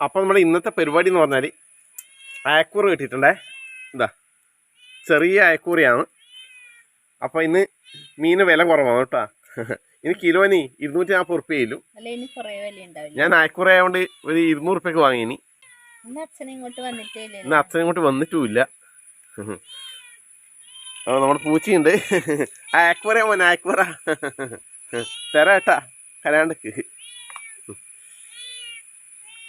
അപ്പോൾ നമ്മുടെ ഇന്നത്തെ പരിപാടി എന്ന് പറഞ്ഞാൽ അയക്കൂറ കിട്ടിയിട്ടുണ്ടേ. എന്താ ചെറിയ അയക്കൂറയാണ്. അപ്പോൾ ഇന്ന് മീന് വില കുറവാണ് കേട്ടോ. ഇനി കിലോന് 240 ഉറുപ്പ്യയിലും. ഞാൻ അയക്കൂറ ആയതുകൊണ്ട് ഒരു 200 ഉറുപ്പ്യക്ക് വാങ്ങിനി. ഇന്ന് അച്ഛൻ ഇങ്ങോട്ട് വന്നിട്ടുമില്ല. നമ്മുടെ പൂച്ചയുണ്ട്. അയക്കൂറ മോനെ അയക്കൂറ തരാ കേട്ടാ കരാണ്ടക്ക്.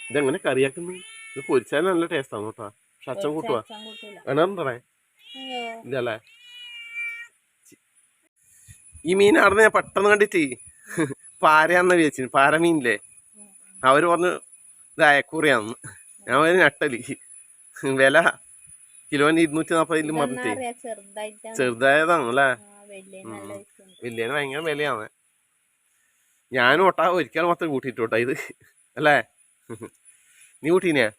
ഇതെങ്ങനെ കറിയാക്കുന്നു? ഇത് പൊരിച്ചാലും നല്ല ടേസ്റ്റാണ് കേട്ടോ. പക്ഷെ അച്ഛൻ കൂട്ടുവാ വേണമെന്നറേ ഇല്ലല്ലേ. ഈ മീൻ അവിടെ ഞാൻ പെട്ടെന്ന് കണ്ടിട്ട് പാരയാന്ന് വിചാരിച്ചു. പാരമീനില്ലേ, അവര് പറഞ്ഞു ഇത് അയക്കൂറിയാന്ന്. ഞാൻ ഒരു ഞട്ടല്. വില കിലോന് 240 പറഞ്ഞിട്ടേ ചെറുതായതാണ് അല്ലേ. വലിയന് ഭയങ്കര വിലയാണ്. ഞാനും ഒട്ടാ ഒരിക്കൽ മാത്രം കൂട്ടിയിട്ടോട്ടാ ഇത് അല്ലേ. നീ കൂട്ടീനെയാ?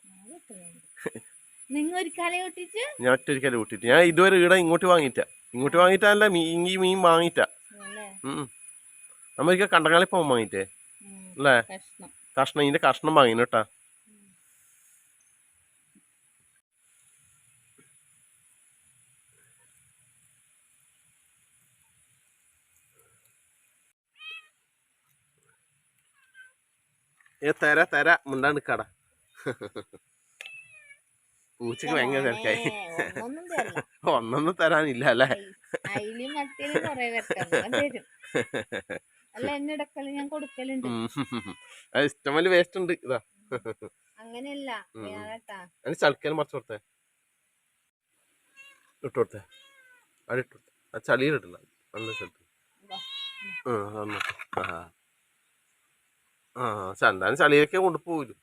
ഞാൻ ഒറ്റൊരിക്കലും കൂട്ടിട്ട്. ഞാൻ ഇതുവരെ ഇവിടെ ഇങ്ങോട്ട് വാങ്ങിയിട്ടല്ല ഈ മീൻ വാങ്ങിയിട്ടാ. നമ്മൊരിക്കൽ കണ്ടങ്ങാളി പോകാൻ വാങ്ങിയിട്ടേ അല്ലേ. കഷ്ണം ഇതിന്റെ കഷ്ണം വാങ്ങിന് കേട്ടാ. തര മുണ്ടാണ്ടിക്കാടാ. പൂച്ചക്ക് ഭയങ്കര തിരക്കായി. ഒന്നൊന്നും തരാനില്ല അല്ലേ. ഇഷ്ടംപോലെ വേസ്റ്റ് ഉണ്ട്. ഇതാ അങ്ങനെയല്ല ചളിക്കലും മറച്ചു കൊടുത്തേ. ഇട്ട് കൊടുത്തേ അവിടെ ഇട്ട് കൊടുത്തേ. ആ ചളിയിലിട്ടില്ല നല്ല സ്ഥലത്ത്. എന്തായാലും ചളിയിലൊക്കെ കൊണ്ടുപോകും.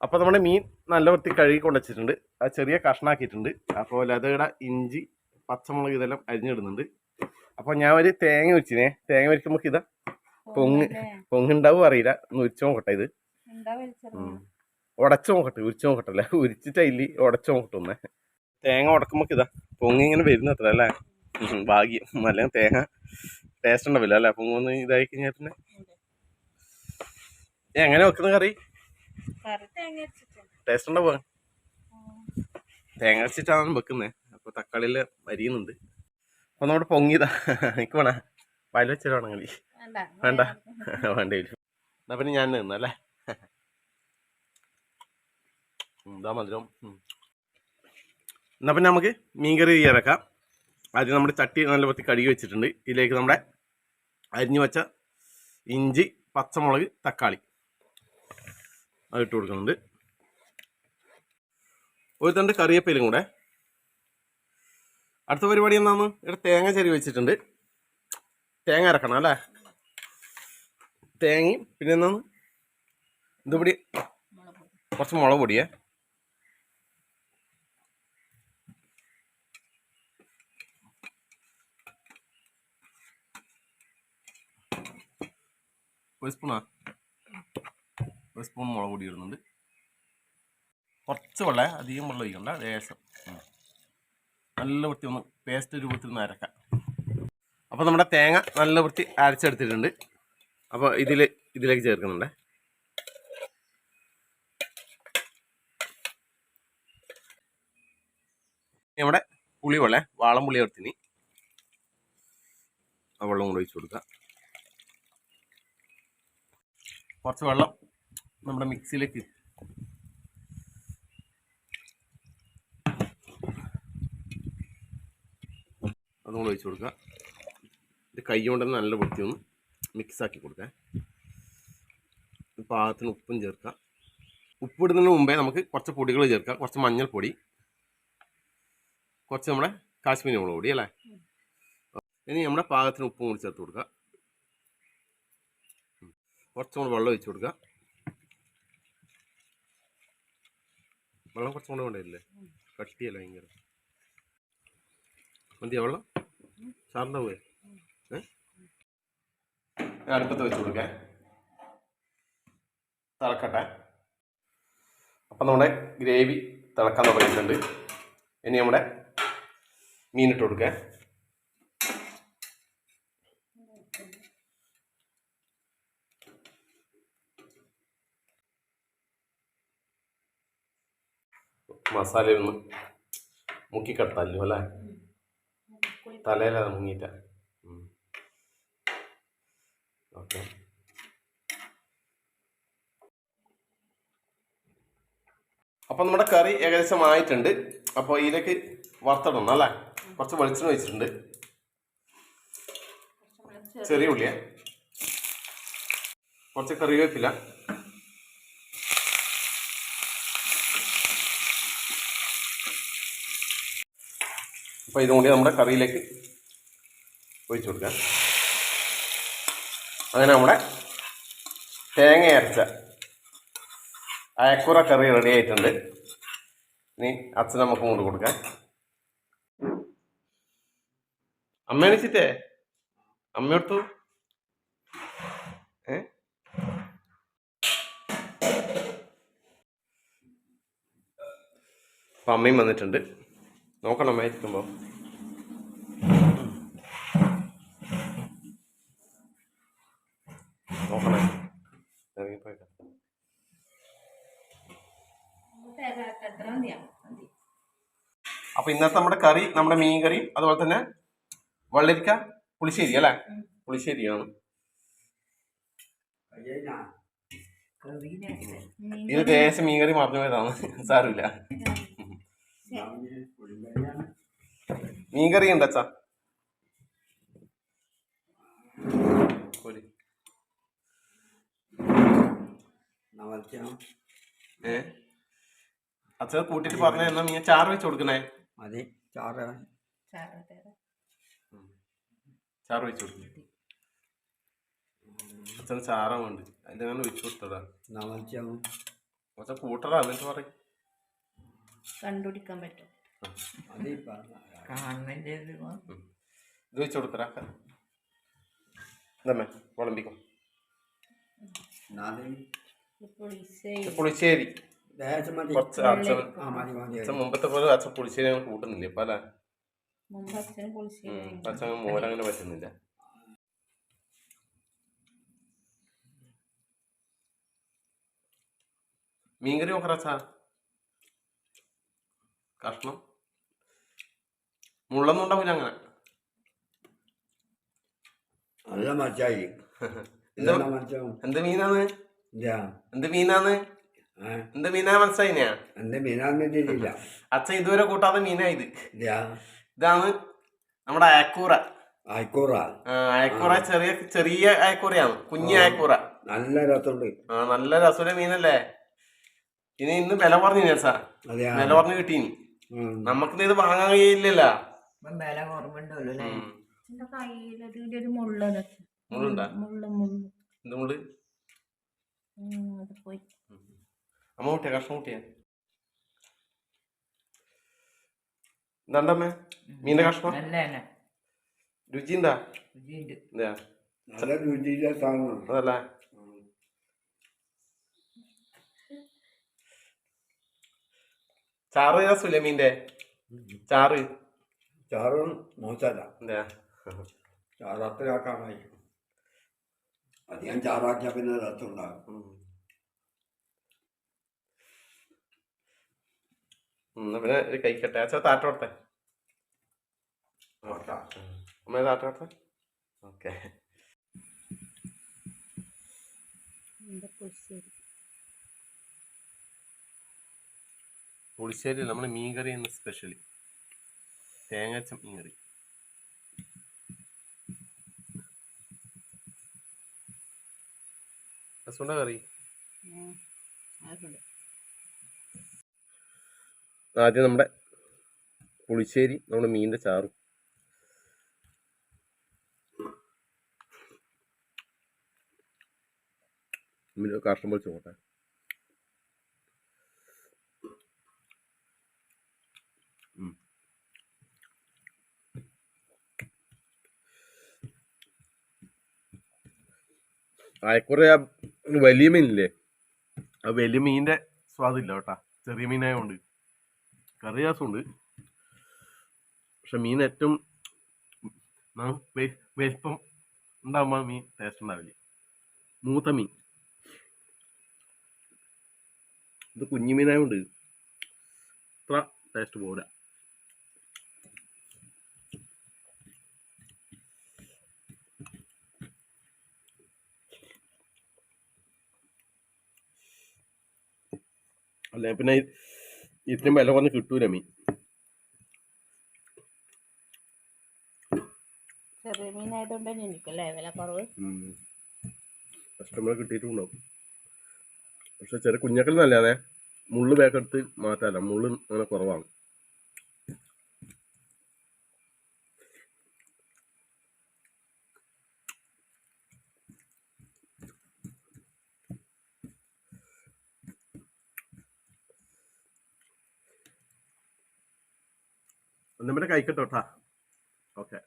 അപ്പോൾ നമ്മുടെ മീൻ നല്ല വൃത്തി കഴുകി കൊണ്ടുവച്ചിട്ടുണ്ട്. അത് ചെറിയ കഷ്ണാക്കിയിട്ടുണ്ട്. അപ്പോൾ ലതയുടെ ഇഞ്ചി പച്ചമുളക് ഇതെല്ലാം അരിഞ്ഞിടുന്നുണ്ട്. അപ്പോൾ ഞാൻ ഒരു തേങ്ങ വെച്ചിനെ. തേങ്ങ വരിക്കുമ്പോൾ ഇതാ പൊങ്ങുണ്ടാവും അറിയില്ല. ഒന്ന് ഉരിച്ചു നോക്കട്ടെ. ഇത് ഉടച്ചു നോക്കട്ടെ. ഉരിച്ചു നോക്കട്ടല്ലേ. ഉരിച്ചിട്ടില്ല ഉടച്ചു നോക്കട്ടെ. തേങ്ങ ഉടക്കുമ്പോൾ ഇതാ പൊങ്ങി ഇങ്ങനെ വരുന്നത്ര അല്ലേ. ഭാഗ്യം. അല്ലെങ്കിൽ തേങ്ങ ടേസ്റ്റ് ഉണ്ടാവില്ല അല്ലേ. പൊങ്ങൊന്ന് ഇതായി കഴിഞ്ഞാൽ പിന്നെ എങ്ങനെ വെക്കുന്ന കറി ടേസ്റ്റ് ഉണ്ടാവുക. തേങ്ങ അരച്ചിട്ടാണ് വെക്കുന്നത്. അപ്പോൾ തക്കാളിയിൽ അരിയുന്നുണ്ട്. അപ്പോൾ നമ്മുടെ പൊങ്ങിയതാ. എനിക്ക് വേണ വയൽ വെച്ചിട്ടാണെങ്കിൽ വേണ്ട വേണ്ടി വരും. എന്നാ പിന്നെ ഞാൻ നിന്നല്ലേ. എന്താ മധുരം. എന്നാൽ പിന്നെ നമുക്ക് മീൻകറി ഇറക്കാം. ആദ്യം നമ്മുടെ ചട്ടി നല്ല വൃത്തി കഴുകി വെച്ചിട്ടുണ്ട്. ഇതിലേക്ക് നമ്മുടെ അരിഞ്ഞു വെച്ച ഇഞ്ചി പച്ചമുളക് തക്കാളി അതിട്ട് കൊടുക്കുന്നുണ്ട്. ഒരു തണ്ട് കറിവേപ്പിലും കൂടെ. അടുത്ത പരിപാടി എന്താന്ന് ഇവിടെ തേങ്ങ ചെരി വെച്ചിട്ടുണ്ട്. തേങ്ങ അരക്കണം അല്ലേ. തേങ്ങയും പിന്നെ എന്താന്ന് ഇതുപൊടി കുറച്ച് മുളക് പൊടിയേ. ഒരു സ്പൂണാ, ഒരു സ്പൂൺ മുളക് പൊടി ഇടുന്നുണ്ട്. കുറച്ച് വെള്ളം, അധികം വെള്ളം ഒഴിക്കണ്ട, ലേശം. നല്ല വൃത്തി ഒന്ന് പേസ്റ്റ് രൂപത്തിൽ ഒന്ന് അരക്കാം. അപ്പോൾ നമ്മുടെ തേങ്ങ നല്ല വൃത്തി അരച്ചെടുത്തിട്ടുണ്ട്. അപ്പോൾ ഇതിലേക്ക് ചേർക്കുന്നുണ്ട്. നമ്മുടെ പുളി വെള്ളം, വാളം പുളി എടുത്തിന് ആ വെള്ളം കൊണ്ട് ഒഴിച്ച് കൊടുക്കുക. കുറച്ച് വെള്ളം നമ്മുടെ മിക്സിയിലേക്ക് അതും കൂടെ ഒഴിച്ച് കൊടുക്കുക. ഇത് കൈ കൊണ്ട് നല്ല വൃത്തി ഒന്ന് മിക്സാക്കി കൊടുക്കുക. പാകത്തിന് ഉപ്പും ചേർക്കുക. ഉപ്പിടുന്നതിന് മുമ്പേ നമുക്ക് കുറച്ച് പൊടികൾ ചേർക്കാം. കുറച്ച് മഞ്ഞൾപ്പൊടി, കുറച്ച് നമ്മുടെ കാശ്മീരി മുളക് പൊടി അല്ലേ. ഇനി നമ്മുടെ പാകത്തിന് ഉപ്പും കൂടി ചേർത്ത് കൊടുക്കുക. കുറച്ചും കൂടെ വെള്ളം ഒഴിച്ച് കൊടുക്കുക. വെള്ളം കുറച്ചും കൂടെ വേണ്ടിയില്ലേ, കട്ടിയല്ല ഭയങ്കര. മതിയോ വെള്ളം? സാറിൻ്റെ പോയി അടുപ്പത്ത് വെച്ച് കൊടുക്കാം, തിളക്കട്ടെ. അപ്പം നമ്മുടെ ഗ്രേവി തിളക്കാൻ തുടങ്ങിയിട്ടുണ്ട്. ഇനി നമ്മുടെ മീനിട്ട് കൊടുക്കുക. മസാലയൊന്ന് മുക്കിക്കെടുത്തല്ലോ അല്ലേ, തലയിലത് മുങ്ങിയിട്ട. ഓക്കെ, അപ്പം നമ്മുടെ കറി ഏകദേശം ആയിട്ടുണ്ട്. അപ്പോൾ ഇതിലേക്ക് വറുത്തിടണം അല്ലേ. കുറച്ച് വെളിച്ചെണ്ണ വെച്ചിട്ടുണ്ട്, ചെറിയ ഉള്ളിയെ, കുറച്ച് കറിവേപ്പില, അപ്പോൾ ഇതും കൂടി നമ്മുടെ കറിയിലേക്ക് ഒഴിച്ചു കൊടുക്കാം. അങ്ങനെ നമ്മുടെ തേങ്ങ അരച്ച അയക്കൂറ കറി റെഡി ആയിട്ടുണ്ട്. ഇനി അച്ഛൻ നമുക്ക് കൊണ്ട് കൊടുക്കാം. അമ്മ എണിച്ചിട്ടേ, അമ്മയോർത്തു അപ്പം അമ്മയും വന്നിട്ടുണ്ട്. നോക്കണം അമ്മ ഇരിക്കുമ്പോൾ. നോക്കണേ, ഇറങ്ങിപ്പോയേക്കാം. അപ്പൊ ഇന്നത്തെ നമ്മുടെ കറി, നമ്മുടെ മീൻ കറി, അതുപോലെ തന്നെ വെള്ളരിക്ക പുളിശ്ശേരി അല്ലേ, പുളിശ്ശേരിയാണ്. ഇത് ദേശം മീൻ കറി മറന്നു പോയതാണ്, സാരമില്ല. മീൻ കറി ഉണ്ട് അച്ഛാ. അച്ഛൻ കൂട്ടിട്ട് പറഞ്ഞ എന്നാ മീൻ ചാറ് വെച്ച് കൊടുക്കണേ. ചാറ് വെച്ച് കൊടുക്കണേ. അച്ഛൻ ചാറാ വേണ്ട, അതിന്റെ അങ്ങനെ വെച്ച് കൊടുത്തതാ. അച്ഛൻ കൂട്ടറാ എന്നിട്ട് പറയും, കണ്ടുപിടിക്കാൻ പറ്റും. ഇത് വെച്ച് കൊടുത്തരാ. ഇതമ്മേ വിളമ്പിക്കും. പുളിശ്ശേരി കുറച്ച് അച്ഛൻ മുമ്പത്തെ പോലെ അച്ഛൻ പുളിശ്ശേരി അങ്ങനെ കൂട്ടുന്നില്ല ഇപ്പൊ അല്ലേ. അച്ഛൻ മോരങ്ങനെ പറ്റുന്നില്ല. മീൻകറി നോക്കറച്ചാ, കഷ്ണം മുള്ളൊന്നും ഉണ്ടാവില്ല അങ്ങനെ. എന്ത് മീനാന്ന്, എന്ത് മീനാന്ന്, എന്ത് മീനാ മനസ്സിലായിനാ? അച്ഛൻ ഇതുവരെ കൂട്ടാത്ത മീനാ ഇത്. ഇതാണ് നമ്മുടെ അയക്കൂറ. അയക്കൂറ ചെറിയ ചെറിയ അയക്കൂറയാണ്, കുഞ്ഞി അയക്കൂറ. നല്ല രസമുണ്ട്. നല്ല രസമുള്ള മീനല്ലേ. ഇന്ന് വില പറഞ്ഞു സാ, വില പറഞ്ഞു കിട്ടീനി. നമുക്ക് ഇത് വാങ്ങാൻ കഴിയില്ലല്ലോ. മുള്ളുണ്ടാ? എന്ത് മുള്ള്? അമ്മ കൂട്ടിയ കഷ്ണം കൂട്ടിയ എന്താണ്ടമ്മേ മീന്റെ കഷ്ണം രുചി ഉണ്ടാ? അതല്ല ചാറ് രസമില്ലേ മീൻ്റെ ചാറ്? ചാറും മോശമല്ല. എന്താ ചാറാത്തിലാക്കാൻ കഴിയും. അധികം ചാറാക്കിയാൽ പിന്നെ രസമുണ്ടാകും. പിന്നെ ഒരു കഴിക്കട്ടെ. അച്ഛാ താട്ടോട്ടെ. അമ്മ താട്ടോട്ടെ. ഓക്കെ. പുളിശ്ശേരി നമ്മൾ മീൻകറി എന്ന സ്പെഷ്യലി തേങ്ങച്ച മീൻകറി. രസമുണ്ട കറി? ആദ്യം നമ്മുടെ പുളിശ്ശേരി, നമ്മുടെ മീനിൻ്റെ ചാറും. കഷ്ണം പൊളിച്ച് പോട്ടെ. അയക്കുറ വലിയ മീനില്ലേ, ആ വലിയ മീനിൻ്റെ സ്വാദില്ല കേട്ടാ. ചെറിയ മീനായതുകൊണ്ട് കറി രസമുണ്ട്. പക്ഷെ മീൻ ഏറ്റവും വലിപ്പം ഉണ്ടാകുമ്പോൾ മീൻ ടേസ്റ്റ് ഉണ്ടാവില്ല. മൂത്ത മീൻ ഇത് കുഞ്ഞു മീനായതുകൊണ്ട് ഇത്ര ടേസ്റ്റ് പോരാ. അല്ലെ പിന്നെ ഇത്രയും വില കുറഞ്ഞ് കിട്ടൂല മീൻ. ചെറിയ മീനായതുകൊണ്ട് തന്നെ എനിക്കല്ലേ വില കുറവ്. കസ്റ്റമർ കിട്ടിയിട്ടുണ്ടാവും. പക്ഷെ ചെറിയ കുഞ്ഞക്കൽ നല്ലതാണേ. മുള്ള് വേക്കെടുത്ത് മാറ്റാല്ല, മുള്ള് അങ്ങനെ കുറവാണ്. നമ്മുടെ കഴിക്കട്ടോട്ടാ. ഓക്കെ.